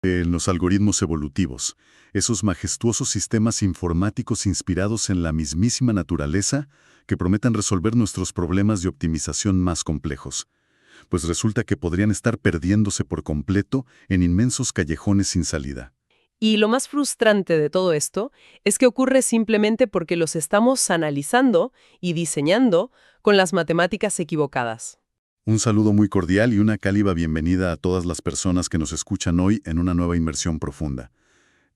En los algoritmos evolutivos, esos majestuosos sistemas informáticos inspirados en la mismísima naturaleza que prometen resolver nuestros problemas de optimización más complejos. Pues resulta que podrían estar perdiéndose por completo en inmensos callejones sin salida. Y lo más frustrante de todo esto es que ocurre simplemente porque los estamos analizando y diseñando con las matemáticas equivocadas. Un saludo muy cordial y una cálida bienvenida a todas las personas que nos escuchan hoy en una nueva inmersión profunda.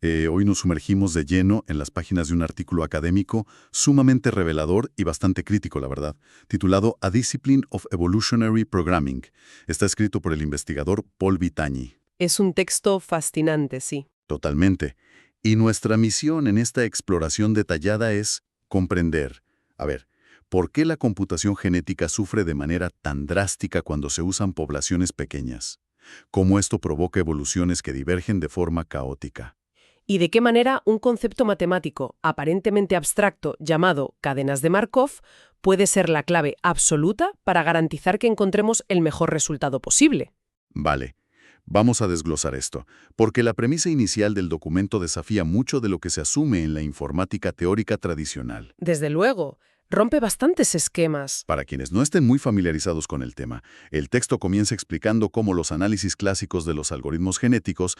Hoy nos sumergimos de lleno en las páginas de un artículo académico sumamente revelador y bastante crítico, la verdad, titulado A Discipline of Evolutionary Programming. Está escrito por el investigador Paul Vitanyi. Es un texto fascinante, sí. Totalmente. Y nuestra misión en esta exploración detallada es comprender, ¿por qué la computación genética sufre de manera tan drástica cuando se usan poblaciones pequeñas? ¿Cómo esto provoca evoluciones que divergen de forma caótica? ¿Y de qué manera un concepto matemático aparentemente abstracto llamado cadenas de Markov puede ser la clave absoluta para garantizar que encontremos el mejor resultado posible? Vale. Vamos a desglosar esto, porque la premisa inicial del documento desafía mucho de lo que se asume en la informática teórica tradicional. Desde luego, rompe bastantes esquemas. Para quienes no estén muy familiarizados con el tema, el texto comienza explicando cómo los análisis clásicos de los algoritmos genéticos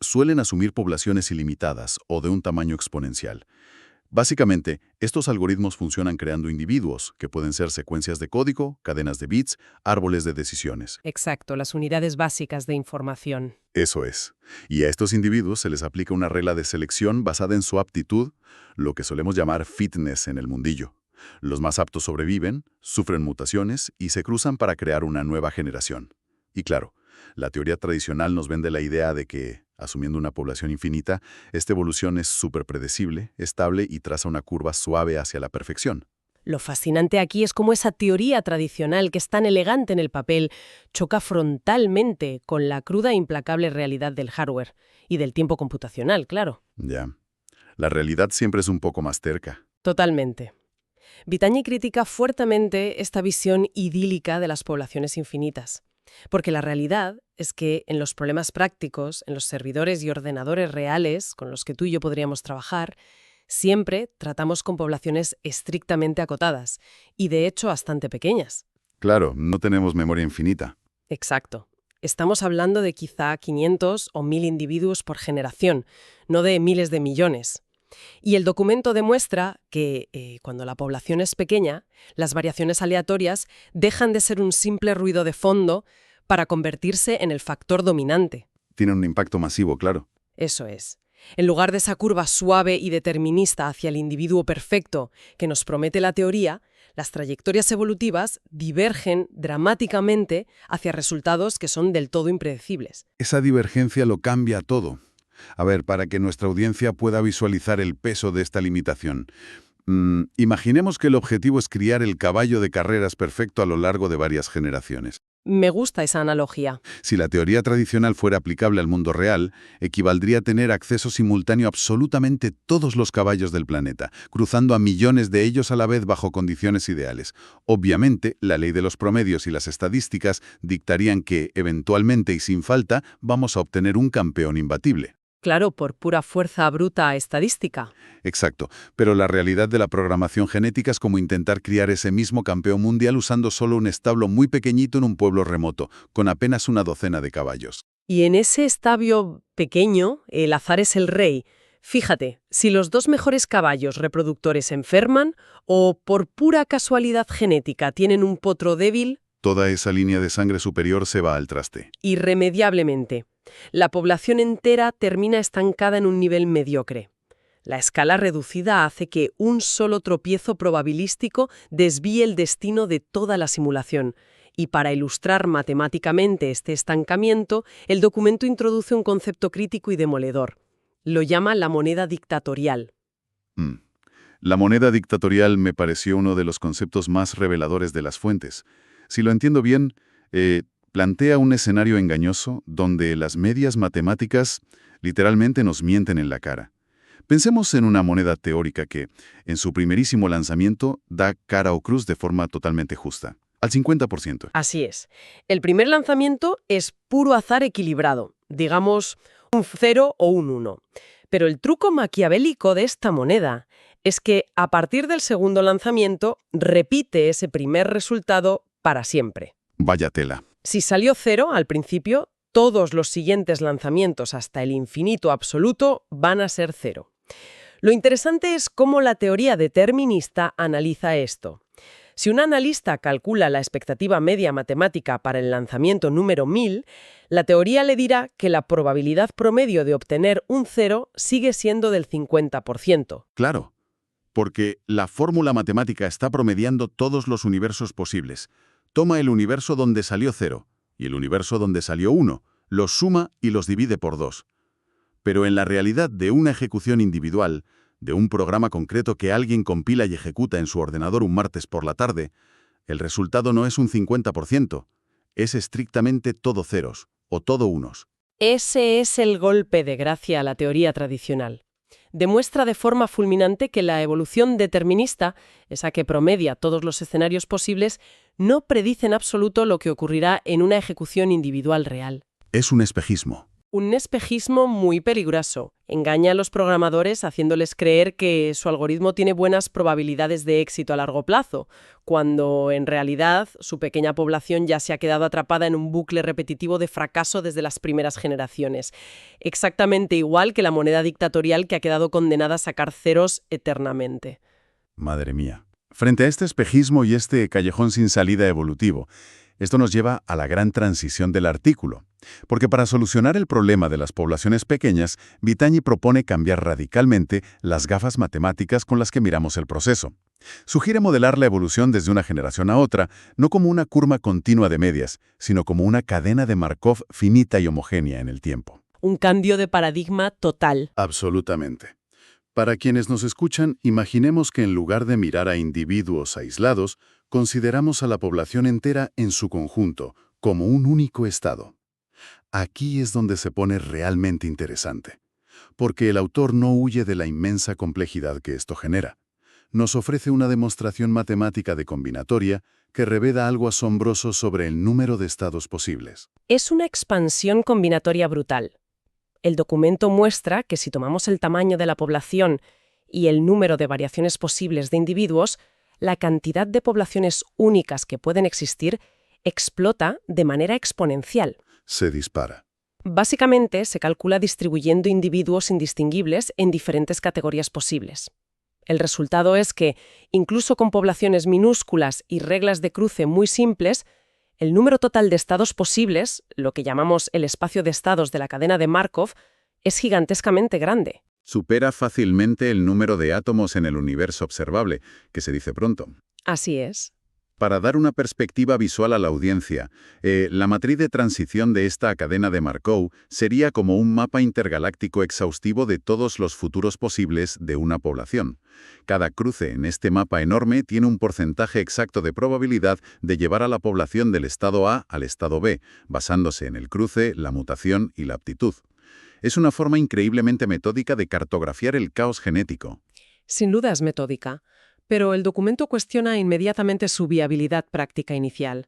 suelen asumir poblaciones ilimitadas o de un tamaño exponencial. Básicamente, estos algoritmos funcionan creando individuos, que pueden ser secuencias de código, cadenas de bits, árboles de decisiones. Exacto, las unidades básicas de información. Eso es. Y a estos individuos se les aplica una regla de selección basada en su aptitud, lo que solemos llamar fitness en el mundillo. Los más aptos sobreviven, sufren mutaciones y se cruzan para crear una nueva generación. Y claro, la teoría tradicional nos vende la idea de que, asumiendo una población infinita, esta evolución es súper predecible, estable y traza una curva suave hacia la perfección. Lo fascinante aquí es cómo esa teoría tradicional, que es tan elegante en el papel, choca frontalmente con la cruda e implacable realidad del hardware y del tiempo computacional, claro. Ya. La realidad siempre es un poco más terca. Totalmente. Vitanyi critica fuertemente esta visión idílica de las poblaciones infinitas, porque la realidad es que en los problemas prácticos, en los servidores y ordenadores reales con los que tú y yo podríamos trabajar, siempre tratamos con poblaciones estrictamente acotadas y de hecho bastante pequeñas. Claro, no tenemos memoria infinita. Exacto. Estamos hablando de quizá 500 o 1000 individuos por generación, no de miles de millones. Y el documento demuestra que, cuando la población es pequeña, las variaciones aleatorias dejan de ser un simple ruido de fondo para convertirse en el factor dominante. Tiene un impacto masivo, claro. Eso es. En lugar de esa curva suave y determinista hacia el individuo perfecto que nos promete la teoría, las trayectorias evolutivas divergen dramáticamente hacia resultados que son del todo impredecibles. Esa divergencia lo cambia todo. Para que nuestra audiencia pueda visualizar el peso de esta limitación. Imaginemos que el objetivo es criar el caballo de carreras perfecto a lo largo de varias generaciones. Me gusta esa analogía. Si la teoría tradicional fuera aplicable al mundo real, equivaldría a tener acceso simultáneo a absolutamente todos los caballos del planeta, cruzando a millones de ellos a la vez bajo condiciones ideales. Obviamente, la ley de los promedios y las estadísticas dictarían que, eventualmente y sin falta, vamos a obtener un campeón imbatible. Claro, por pura fuerza bruta estadística. Exacto, pero la realidad de la programación genética es como intentar criar ese mismo campeón mundial usando solo un establo muy pequeñito en un pueblo remoto, con apenas una docena de caballos. Y en ese establo pequeño, el azar es el rey. Fíjate, si los dos mejores caballos reproductores enferman o por pura casualidad genética tienen un potro débil, Toda esa línea de sangre superior se va al traste. irremediablemente, la población entera termina estancada en un nivel mediocre. La escala reducida hace que un solo tropiezo probabilístico desvíe el destino de toda la simulación. Y para ilustrar matemáticamente este estancamiento, el documento introduce un concepto crítico y demoledor. Lo llama la moneda dictatorial. La moneda dictatorial me pareció uno de los conceptos más reveladores de las fuentes. Si lo entiendo bien, plantea un escenario engañoso donde las medias matemáticas literalmente nos mienten en la cara. Pensemos en una moneda teórica que, en su primerísimo lanzamiento, da cara o cruz de forma totalmente justa, al 50%. Así es. El primer lanzamiento es puro azar equilibrado, digamos un 0 o un 1. Pero el truco maquiavélico de esta moneda es que a partir del segundo lanzamiento repite ese primer resultado para siempre. Vaya tela. Si salió 0 al principio, todos los siguientes lanzamientos hasta el infinito absoluto van a ser 0. Lo interesante es cómo la teoría determinista analiza esto. Si un analista calcula la expectativa media matemática para el lanzamiento número 1000, la teoría le dirá que la probabilidad promedio de obtener un 0 sigue siendo del 50%. Claro, porque la fórmula matemática está promediando todos los universos posibles. Toma el universo donde salió 0 y el universo donde salió 1, los suma y los divide por 2. Pero en la realidad de una ejecución individual, de un programa concreto que alguien compila y ejecuta en su ordenador un martes por la tarde, el resultado no es un 50%, es estrictamente todo ceros o todo unos. Ese es el golpe de gracia a la teoría tradicional. Demuestra de forma fulminante que la evolución determinista, esa que promedia todos los escenarios posibles, no predice en absoluto lo que ocurrirá en una ejecución individual real. Es un espejismo. Un espejismo muy peligroso. Engaña a los programadores haciéndoles creer que su algoritmo tiene buenas probabilidades de éxito a largo plazo, cuando en realidad su pequeña población ya se ha quedado atrapada en un bucle repetitivo de fracaso desde las primeras generaciones. Exactamente igual que la moneda dictatorial que ha quedado condenada a sacar ceros eternamente. Madre mía. Frente a este espejismo y este callejón sin salida evolutivo, esto nos lleva a la gran transición del artículo. Porque para solucionar el problema de las poblaciones pequeñas, Vitagni propone cambiar radicalmente las gafas matemáticas con las que miramos el proceso. Sugiere modelar la evolución desde una generación a otra, no como una curva continua de medias, sino como una cadena de Markov finita y homogénea en el tiempo. Un cambio de paradigma total. Absolutamente. Para quienes nos escuchan, imaginemos que en lugar de mirar a individuos aislados, consideramos a la población entera en su conjunto, como un único estado. Aquí es donde se pone realmente interesante, porque el autor no huye de la inmensa complejidad que esto genera. Nos ofrece una demostración matemática de combinatoria que revela algo asombroso sobre el número de estados posibles. Es una expansión combinatoria brutal. El documento muestra que si tomamos el tamaño de la población y el número de variaciones posibles de individuos, la cantidad de poblaciones únicas que pueden existir explota de manera exponencial. Se dispara. Básicamente, se calcula distribuyendo individuos indistinguibles en diferentes categorías posibles. El resultado es que, incluso con poblaciones minúsculas y reglas de cruce muy simples, el número total de estados posibles, lo que llamamos el espacio de estados de la cadena de Markov, es gigantescamente grande. Supera fácilmente el número de átomos en el universo observable, que se dice pronto. Así es. Para dar una perspectiva visual a la audiencia, la matriz de transición de esta cadena de Markov sería como un mapa intergaláctico exhaustivo de todos los futuros posibles de una población. Cada cruce en este mapa enorme tiene un porcentaje exacto de probabilidad de llevar a la población del estado A al estado B, basándose en el cruce, la mutación y la aptitud. Es una forma increíblemente metódica de cartografiar el caos genético. Sin duda es metódica. Pero el documento cuestiona inmediatamente su viabilidad práctica inicial.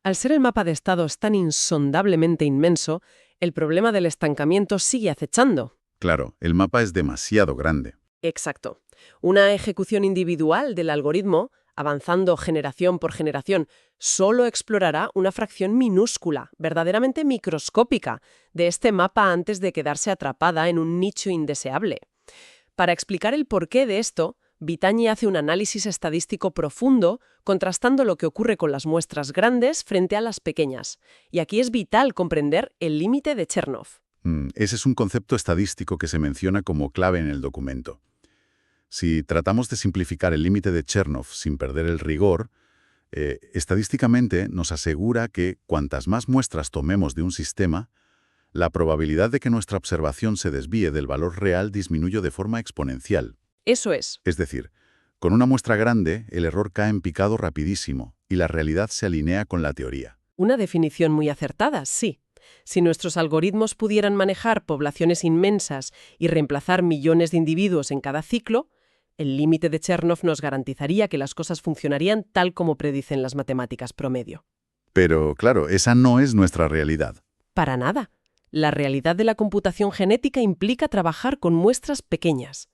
Al ser el mapa de estados tan insondablemente inmenso, el problema del estancamiento sigue acechando. Claro, el mapa es demasiado grande. Exacto. Una ejecución individual del algoritmo, avanzando generación por generación, solo explorará una fracción minúscula, verdaderamente microscópica, de este mapa antes de quedarse atrapada en un nicho indeseable. Para explicar el porqué de esto, Vitagni hace un análisis estadístico profundo, contrastando lo que ocurre con las muestras grandes frente a las pequeñas. Y aquí es vital comprender el límite de Chernoff. Ese es un concepto estadístico que se menciona como clave en el documento. Si tratamos de simplificar el límite de Chernoff sin perder el rigor, estadísticamente nos asegura que cuantas más muestras tomemos de un sistema, la probabilidad de que nuestra observación se desvíe del valor real disminuye de forma exponencial. Eso es. Es decir, con una muestra grande, el error cae en picado rapidísimo y la realidad se alinea con la teoría. Una definición muy acertada, sí. Si nuestros algoritmos pudieran manejar poblaciones inmensas y reemplazar millones de individuos en cada ciclo, el límite de Chernoff nos garantizaría que las cosas funcionarían tal como predicen las matemáticas promedio. Pero, claro, esa no es nuestra realidad. Para nada. La realidad de la computación genética implica trabajar con muestras pequeñas.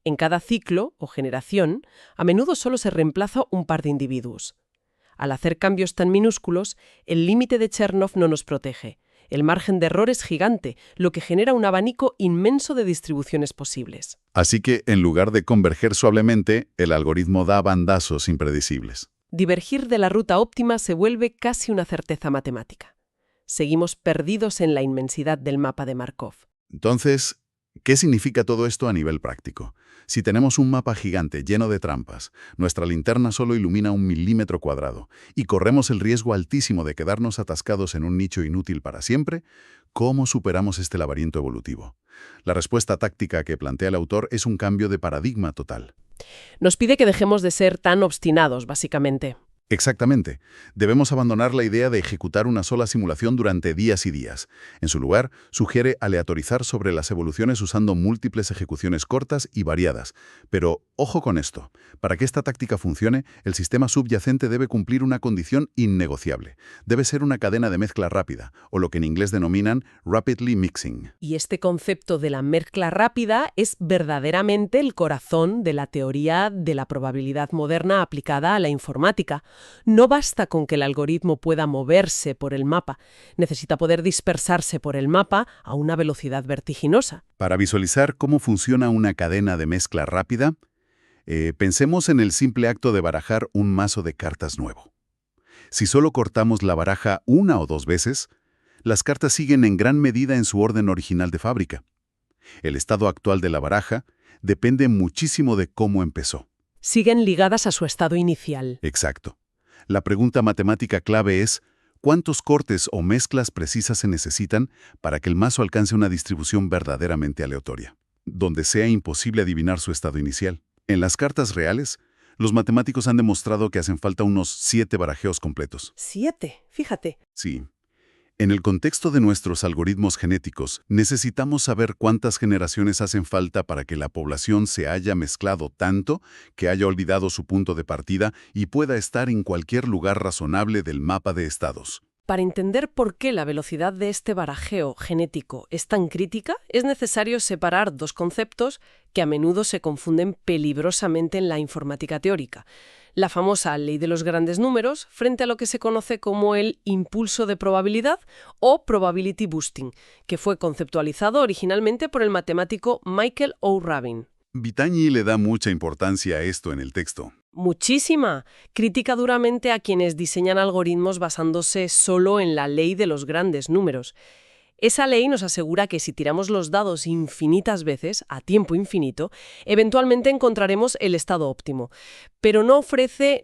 En cada ciclo o generación, a menudo solo se reemplaza un par de individuos. Al hacer cambios tan minúsculos, el límite de Chernoff no nos protege. El margen de error es gigante, lo que genera un abanico inmenso de distribuciones posibles. Así que, en lugar de converger suavemente, el algoritmo da bandazos impredecibles. Divergir de la ruta óptima se vuelve casi una certeza matemática. Seguimos perdidos en la inmensidad del mapa de Markov. Entonces, ¿qué significa todo esto a nivel práctico? Si tenemos un mapa gigante lleno de trampas, nuestra linterna solo ilumina 1 milímetro cuadrado y corremos el riesgo altísimo de quedarnos atascados en un nicho inútil para siempre, ¿cómo superamos este laberinto evolutivo? La respuesta táctica que plantea el autor es un cambio de paradigma total. Nos pide que dejemos de ser tan obstinados, básicamente. Exactamente. Debemos abandonar la idea de ejecutar una sola simulación durante días y días. En su lugar, sugiere aleatorizar sobre las evoluciones usando múltiples ejecuciones cortas y variadas. Pero, ojo con esto. Para que esta táctica funcione, el sistema subyacente debe cumplir una condición innegociable. Debe ser una cadena de mezcla rápida, o lo que en inglés denominan rapidly mixing. Y este concepto de la mezcla rápida es verdaderamente el corazón de la teoría de la probabilidad moderna aplicada a la informática. No basta con que el algoritmo pueda moverse por el mapa, necesita poder dispersarse por el mapa a una velocidad vertiginosa. Para visualizar cómo funciona una cadena de mezcla rápida, pensemos en el simple acto de barajar un mazo de cartas nuevo. Si solo cortamos la baraja 1 o 2 veces, las cartas siguen en gran medida en su orden original de fábrica. El estado actual de la baraja depende muchísimo de cómo empezó. Siguen ligadas a su estado inicial. Exacto. La pregunta matemática clave es, ¿cuántos cortes o mezclas precisas se necesitan para que el mazo alcance una distribución verdaderamente aleatoria, donde sea imposible adivinar su estado inicial? En las cartas reales, los matemáticos han demostrado que hacen falta unos 7 barajeos completos. 7, fíjate. Sí. En el contexto de nuestros algoritmos genéticos, necesitamos saber cuántas generaciones hacen falta para que la población se haya mezclado tanto que haya olvidado su punto de partida y pueda estar en cualquier lugar razonable del mapa de estados. Para entender por qué la velocidad de este barajeo genético es tan crítica, es necesario separar 2 conceptos que a menudo se confunden peligrosamente en la informática teórica. La famosa ley de los grandes números frente a lo que se conoce como el impulso de probabilidad o probability boosting, que fue conceptualizado originalmente por el matemático Michael O'Rabin. Vitagni le da mucha importancia a esto en el texto. Muchísima. Critica duramente a quienes diseñan algoritmos basándose solo en la ley de los grandes números. Esa ley nos asegura que si tiramos los dados infinitas veces, a tiempo infinito, eventualmente encontraremos el estado óptimo, pero no ofrece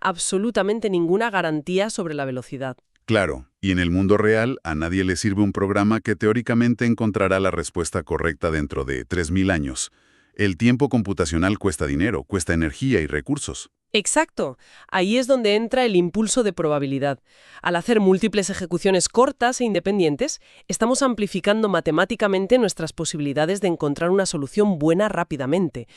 absolutamente ninguna garantía sobre la velocidad. Claro, y en el mundo real a nadie le sirve un programa que teóricamente encontrará la respuesta correcta dentro de 3000 años. El tiempo computacional cuesta dinero, cuesta energía y recursos. Exacto. Ahí es donde entra el impulso de probabilidad. Al hacer múltiples ejecuciones cortas e independientes, estamos amplificando matemáticamente nuestras posibilidades de encontrar una solución buena rápidamente.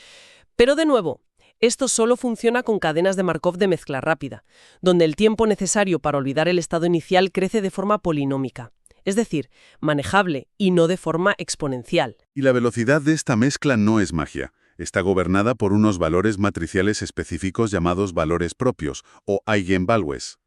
Pero de nuevo, esto solo funciona con cadenas de Markov de mezcla rápida, donde el tiempo necesario para olvidar el estado inicial crece de forma polinómica. Es decir, manejable y no de forma exponencial. Y la velocidad de esta mezcla no es magia. Está gobernada por unos valores matriciales específicos llamados valores propios, o eigenvalues.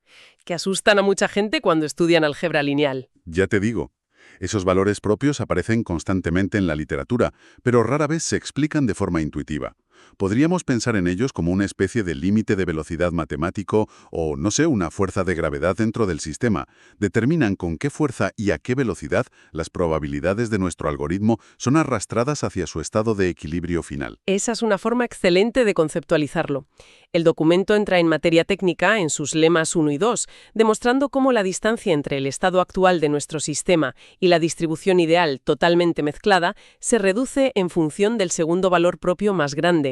Que asustan a mucha gente cuando estudian álgebra lineal. Ya te digo, esos valores propios aparecen constantemente en la literatura, pero rara vez se explican de forma intuitiva. Podríamos pensar en ellos como una especie de límite de velocidad matemático o, no sé, una fuerza de gravedad dentro del sistema. Determinan con qué fuerza y a qué velocidad las probabilidades de nuestro algoritmo son arrastradas hacia su estado de equilibrio final. Esa es una forma excelente de conceptualizarlo. El documento entra en materia técnica en sus lemas 1 y 2, demostrando cómo la distancia entre el estado actual de nuestro sistema y la distribución ideal totalmente mezclada se reduce en función del segundo valor propio más grande,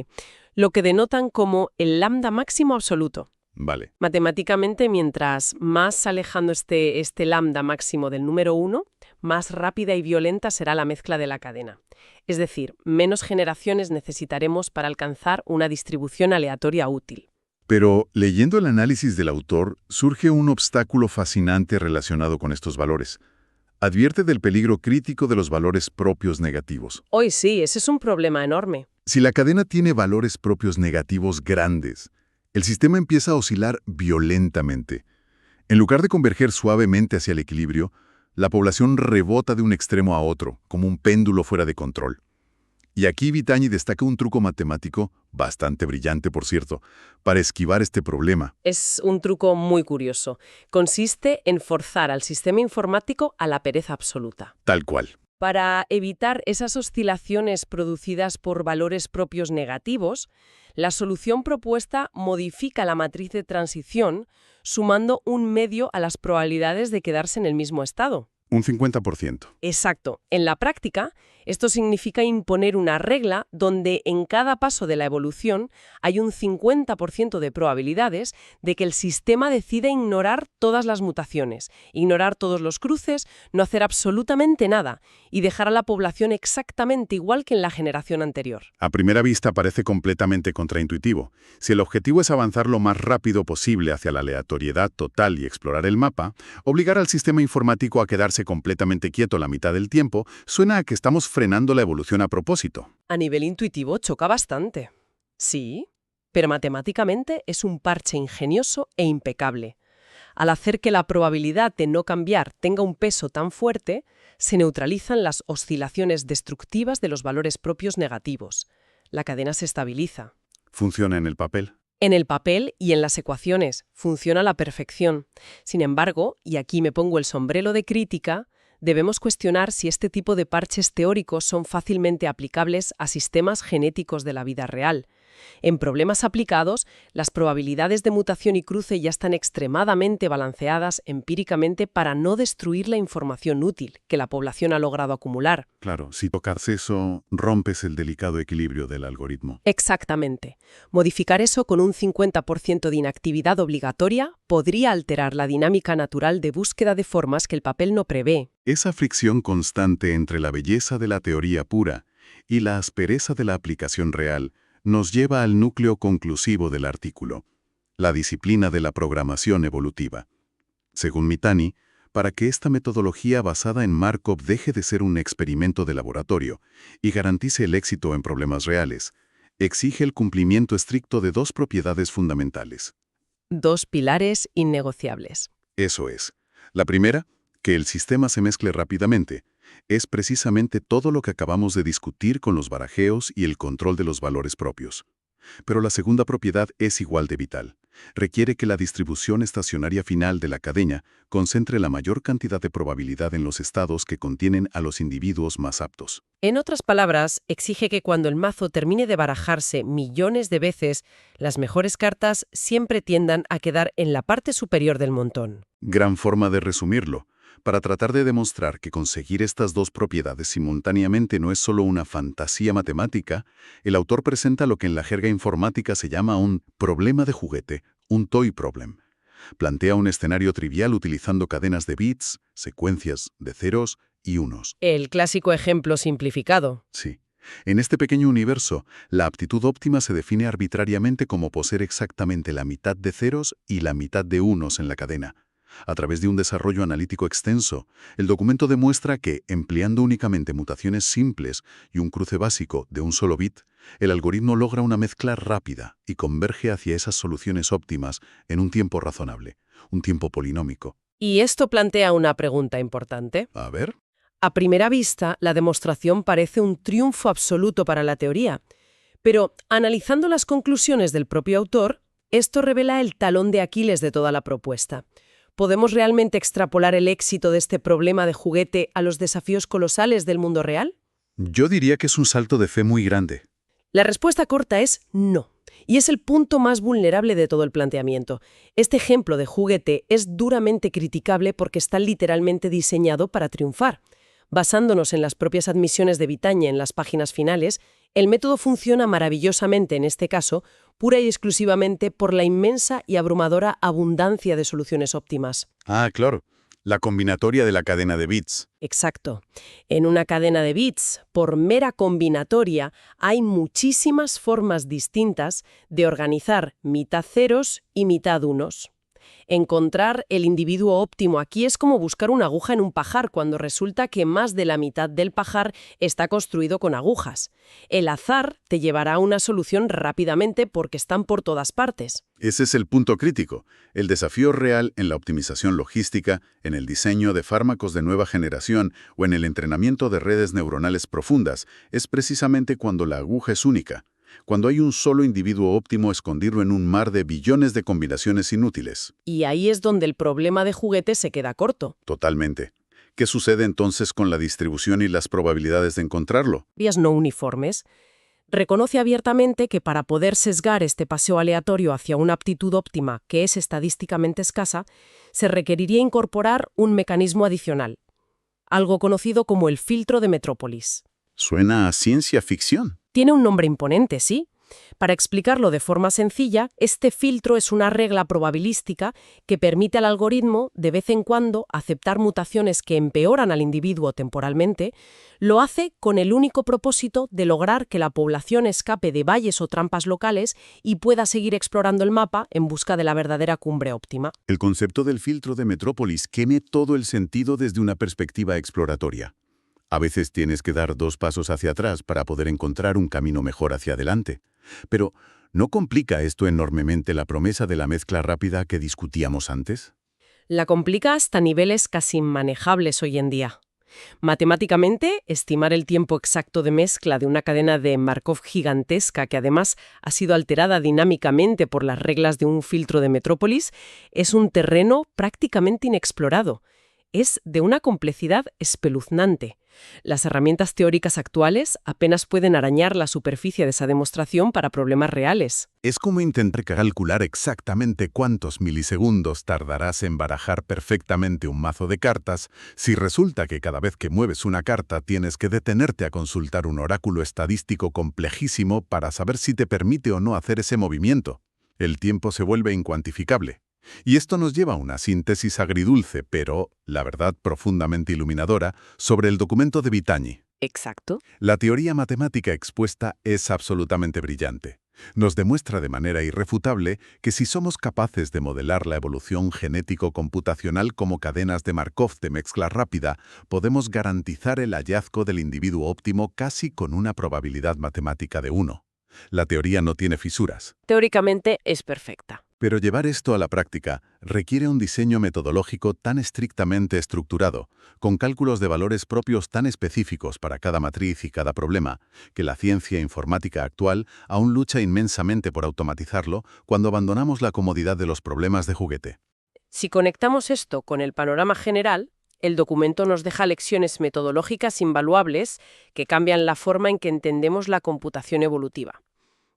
lo que denotan como el lambda máximo absoluto. Vale. Matemáticamente, mientras más alejando este lambda máximo del número 1, más rápida y violenta será la mezcla de la cadena. Es decir, menos generaciones necesitaremos para alcanzar una distribución aleatoria útil. Pero, leyendo el análisis del autor, surge un obstáculo fascinante relacionado con estos valores. Advierte del peligro crítico de los valores propios negativos. Hoy sí, ese es un problema enorme. Si la cadena tiene valores propios negativos grandes, el sistema empieza a oscilar violentamente. En lugar de converger suavemente hacia el equilibrio, la población rebota de un extremo a otro, como un péndulo fuera de control. Y aquí Vitanyi destaca un truco matemático, bastante brillante por cierto, para esquivar este problema. Es un truco muy curioso. Consiste en forzar al sistema informático a la pereza absoluta. Tal cual. Para evitar esas oscilaciones producidas por valores propios negativos, la solución propuesta modifica la matriz de transición, sumando un medio a las probabilidades de quedarse en el mismo estado. Un 50%. Exacto. En la práctica, esto significa imponer una regla donde en cada paso de la evolución hay un 50% de probabilidades de que el sistema decida ignorar todas las mutaciones, ignorar todos los cruces, no hacer absolutamente nada y dejar a la población exactamente igual que en la generación anterior. A primera vista parece completamente contraintuitivo. Si el objetivo es avanzar lo más rápido posible hacia la aleatoriedad total y explorar el mapa, obligar al sistema informático a quedarse completamente quieto la mitad del tiempo suena a que estamos frenando la evolución a propósito. A nivel intuitivo choca bastante. Sí, pero matemáticamente es un parche ingenioso e impecable. Al hacer que la probabilidad de no cambiar tenga un peso tan fuerte, se neutralizan las oscilaciones destructivas de los valores propios negativos. La cadena se estabiliza. ¿Funciona en el papel? En el papel y en las ecuaciones funciona a la perfección. Sin embargo, y aquí me pongo el sombrero de crítica, debemos cuestionar si este tipo de parches teóricos son fácilmente aplicables a sistemas genéticos de la vida real. En problemas aplicados, las probabilidades de mutación y cruce ya están extremadamente balanceadas empíricamente para no destruir la información útil que la población ha logrado acumular. Claro, si tocas eso, rompes el delicado equilibrio del algoritmo. Exactamente. Modificar eso con un 50% de inactividad obligatoria podría alterar la dinámica natural de búsqueda de formas que el papel no prevé. Esa fricción constante entre la belleza de la teoría pura y la aspereza de la aplicación real nos lleva al núcleo conclusivo del artículo, la disciplina de la programación evolutiva. Según Mitani, para que esta metodología basada en Markov deje de ser un experimento de laboratorio y garantice el éxito en problemas reales, exige el cumplimiento estricto de dos propiedades fundamentales. Dos pilares innegociables. Eso es. La primera, que el sistema se mezcle rápidamente, es precisamente todo lo que acabamos de discutir con los barajeos y el control de los valores propios. Pero la segunda propiedad es igual de vital. Requiere que la distribución estacionaria final de la cadena concentre la mayor cantidad de probabilidad en los estados que contienen a los individuos más aptos. En otras palabras, exige que cuando el mazo termine de barajarse millones de veces, las mejores cartas siempre tiendan a quedar en la parte superior del montón. Gran forma de resumirlo. Para tratar de demostrar que conseguir estas dos propiedades simultáneamente no es solo una fantasía matemática, el autor presenta lo que en la jerga informática se llama un problema de juguete, un toy problem. Plantea un escenario trivial utilizando cadenas de bits, secuencias de ceros y unos. El clásico ejemplo simplificado. Sí. En este pequeño universo, la aptitud óptima se define arbitrariamente como poseer exactamente la mitad de ceros y la mitad de unos en la cadena. A través de un desarrollo analítico extenso, el documento demuestra que, empleando únicamente mutaciones simples y un cruce básico de un solo bit, el algoritmo logra una mezcla rápida y converge hacia esas soluciones óptimas en un tiempo razonable, un tiempo polinómico. Y esto plantea una pregunta importante. A ver. A primera vista, la demostración parece un triunfo absoluto para la teoría. Pero, analizando las conclusiones del propio autor, esto revela el talón de Aquiles de toda la propuesta. ¿Podemos realmente extrapolar el éxito de este problema de juguete a los desafíos colosales del mundo real? Yo diría que es un salto de fe muy grande. La respuesta corta es no. Y es el punto más vulnerable de todo el planteamiento. Este ejemplo de juguete es duramente criticable porque está literalmente diseñado para triunfar. Basándonos en las propias admisiones de Vitanyi en las páginas finales, el método funciona maravillosamente en este caso, pura y exclusivamente por la inmensa y abrumadora abundancia de soluciones óptimas. Ah, claro. La combinatoria de la cadena de bits. Exacto. En una cadena de bits, por mera combinatoria, hay muchísimas formas distintas de organizar mitad ceros y mitad unos. Encontrar el individuo óptimo aquí es como buscar una aguja en un pajar cuando resulta que más de la mitad del pajar está construido con agujas. El azar te llevará a una solución rápidamente porque están por todas partes. Ese es el punto crítico. El desafío real en la optimización logística, en el diseño de fármacos de nueva generación o en el entrenamiento de redes neuronales profundas es precisamente cuando la aguja es única, cuando hay un solo individuo óptimo escondido en un mar de billones de combinaciones inútiles. Y ahí es donde el problema de juguete se queda corto. Totalmente. ¿Qué sucede entonces con la distribución y las probabilidades de encontrarlo? Vías no uniformes. Reconoce abiertamente que para poder sesgar este paseo aleatorio hacia una aptitud óptima que es estadísticamente escasa, se requeriría incorporar un mecanismo adicional, algo conocido como el filtro de Metrópolis. Suena a ciencia ficción. Tiene un nombre imponente, ¿sí? Para explicarlo de forma sencilla, este filtro es una regla probabilística que permite al algoritmo, de vez en cuando, aceptar mutaciones que empeoran al individuo temporalmente. Lo hace con el único propósito de lograr que la población escape de valles o trampas locales y pueda seguir explorando el mapa en busca de la verdadera cumbre óptima. El concepto del filtro de Metrópolis tiene todo el sentido desde una perspectiva exploratoria. A veces tienes que dar 2 pasos hacia atrás para poder encontrar un camino mejor hacia adelante. Pero, ¿no complica esto enormemente la promesa de la mezcla rápida que discutíamos antes? La complica hasta niveles casi inmanejables hoy en día. Matemáticamente, estimar el tiempo exacto de mezcla de una cadena de Markov gigantesca que además ha sido alterada dinámicamente por las reglas de un filtro de Metrópolis es un terreno prácticamente inexplorado. Es de una complejidad espeluznante. Las herramientas teóricas actuales apenas pueden arañar la superficie de esa demostración para problemas reales. Es como intentar calcular exactamente cuántos milisegundos tardarás en barajar perfectamente un mazo de cartas si resulta que cada vez que mueves una carta tienes que detenerte a consultar un oráculo estadístico complejísimo para saber si te permite o no hacer ese movimiento. El tiempo se vuelve incuantificable. Y esto nos lleva a una síntesis agridulce, pero, la verdad, profundamente iluminadora, sobre el documento de Vitagni. Exacto. La teoría matemática expuesta es absolutamente brillante. Nos demuestra de manera irrefutable que si somos capaces de modelar la evolución genético-computacional como cadenas de Markov de mezcla rápida, podemos garantizar el hallazgo del individuo óptimo casi con una probabilidad matemática de 1. La teoría no tiene fisuras. Teóricamente es perfecta. Pero llevar esto a la práctica requiere un diseño metodológico tan estrictamente estructurado, con cálculos de valores propios tan específicos para cada matriz y cada problema, que la ciencia informática actual aún lucha inmensamente por automatizarlo cuando abandonamos la comodidad de los problemas de juguete. Si conectamos esto con el panorama general, el documento nos deja lecciones metodológicas invaluables que cambian la forma en que entendemos la computación evolutiva.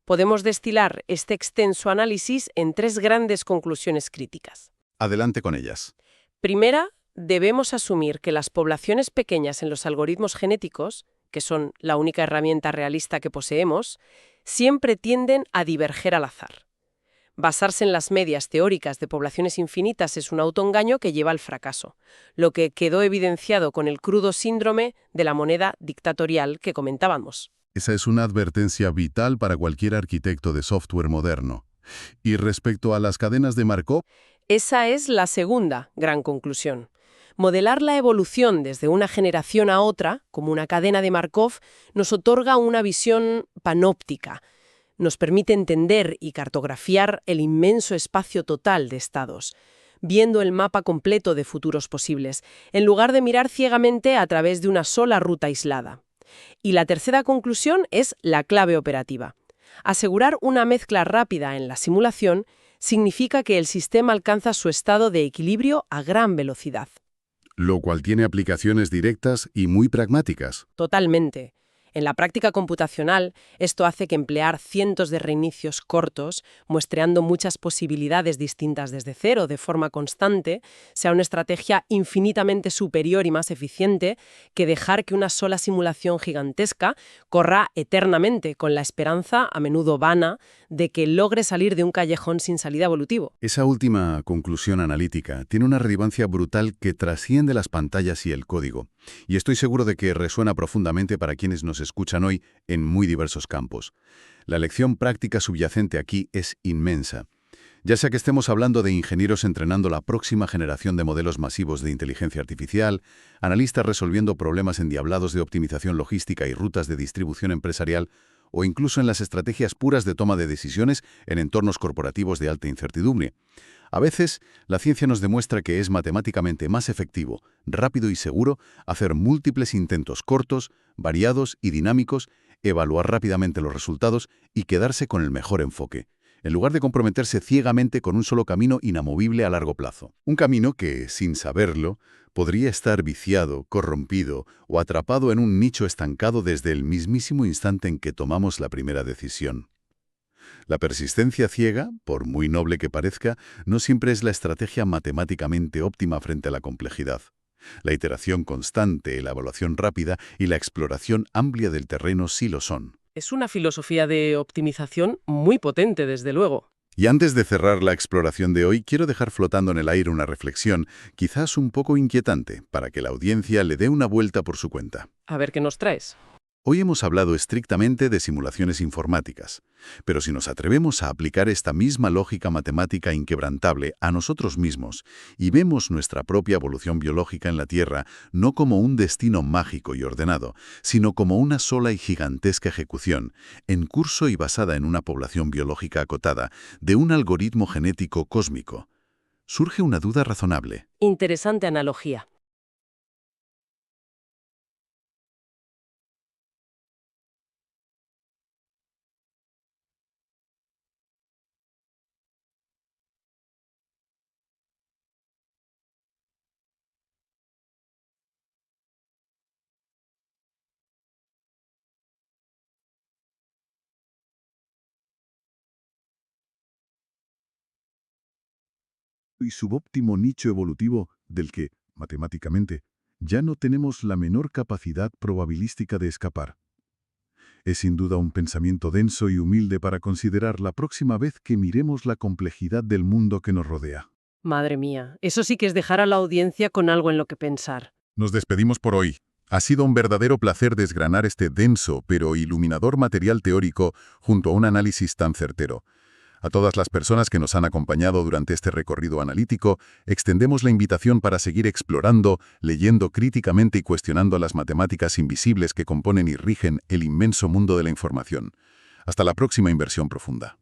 Podemos destilar este extenso análisis en 3 grandes conclusiones críticas. Adelante con ellas. Primera, debemos asumir que las poblaciones pequeñas en los algoritmos genéticos, que son la única herramienta realista que poseemos, siempre tienden a diverger al azar. Basarse en las medias teóricas de poblaciones infinitas es un autoengaño que lleva al fracaso, lo que quedó evidenciado con el crudo síndrome de la moneda dictatorial que comentábamos. Esa es una advertencia vital para cualquier arquitecto de software moderno. Y respecto a las cadenas de Markov, Esa es la segunda gran conclusión. Modelar la evolución desde una generación a otra, como una cadena de Markov, nos otorga una visión panóptica. Nos permite entender y cartografiar el inmenso espacio total de estados, viendo el mapa completo de futuros posibles, en lugar de mirar ciegamente a través de una sola ruta aislada. Y la tercera conclusión es la clave operativa. Asegurar una mezcla rápida en la simulación significa que el sistema alcanza su estado de equilibrio a gran velocidad. lo cual tiene aplicaciones directas y muy pragmáticas. Totalmente. En la práctica computacional, esto hace que emplear cientos de reinicios cortos, muestreando muchas posibilidades distintas desde cero de forma constante, sea una estrategia infinitamente superior y más eficiente que dejar que una sola simulación gigantesca corra eternamente con la esperanza, a menudo vana, de que logre salir de un callejón sin salida evolutivo. Esa última conclusión analítica tiene una relevancia brutal que trasciende las pantallas y el código. Y estoy seguro de que resuena profundamente para quienes nos escuchan hoy en muy diversos campos. La lección práctica subyacente aquí es inmensa. Ya sea que estemos hablando de ingenieros entrenando la próxima generación de modelos masivos de inteligencia artificial, analistas resolviendo problemas endiablados de optimización logística y rutas de distribución empresarial, o incluso en las estrategias puras de toma de decisiones en entornos corporativos de alta incertidumbre. A veces, la ciencia nos demuestra que es matemáticamente más efectivo, rápido y seguro hacer múltiples intentos cortos, variados y dinámicos, evaluar rápidamente los resultados y quedarse con el mejor enfoque, en lugar de comprometerse ciegamente con un solo camino inamovible a largo plazo. Un camino que, sin saberlo, podría estar viciado, corrompido o atrapado en un nicho estancado desde el mismísimo instante en que tomamos la primera decisión. La persistencia ciega, por muy noble que parezca, no siempre es la estrategia matemáticamente óptima frente a la complejidad. La iteración constante, la evaluación rápida y la exploración amplia del terreno sí lo son. Es una filosofía de optimización muy potente, desde luego. Y antes de cerrar la exploración de hoy, quiero dejar flotando en el aire una reflexión, quizás un poco inquietante, para que la audiencia le dé una vuelta por su cuenta. A ver qué nos traes. Hoy hemos hablado estrictamente de simulaciones informáticas, pero si nos atrevemos a aplicar esta misma lógica matemática inquebrantable a nosotros mismos y vemos nuestra propia evolución biológica en la Tierra no como un destino mágico y ordenado, sino como una sola y gigantesca ejecución, en curso y basada en una población biológica acotada, de un algoritmo genético cósmico, surge una duda razonable. Interesante analogía. Y subóptimo nicho evolutivo del que, matemáticamente, ya no tenemos la menor capacidad probabilística de escapar. Es sin duda un pensamiento denso y humilde para considerar la próxima vez que miremos la complejidad del mundo que nos rodea. Madre mía, eso sí que es dejar a la audiencia con algo en lo que pensar. Nos despedimos por hoy. Ha sido un verdadero placer desgranar este denso pero iluminador material teórico junto a un análisis tan certero. A todas las personas que nos han acompañado durante este recorrido analítico, extendemos la invitación para seguir explorando, leyendo críticamente y cuestionando las matemáticas invisibles que componen y rigen el inmenso mundo de la información. Hasta la próxima inversión profunda.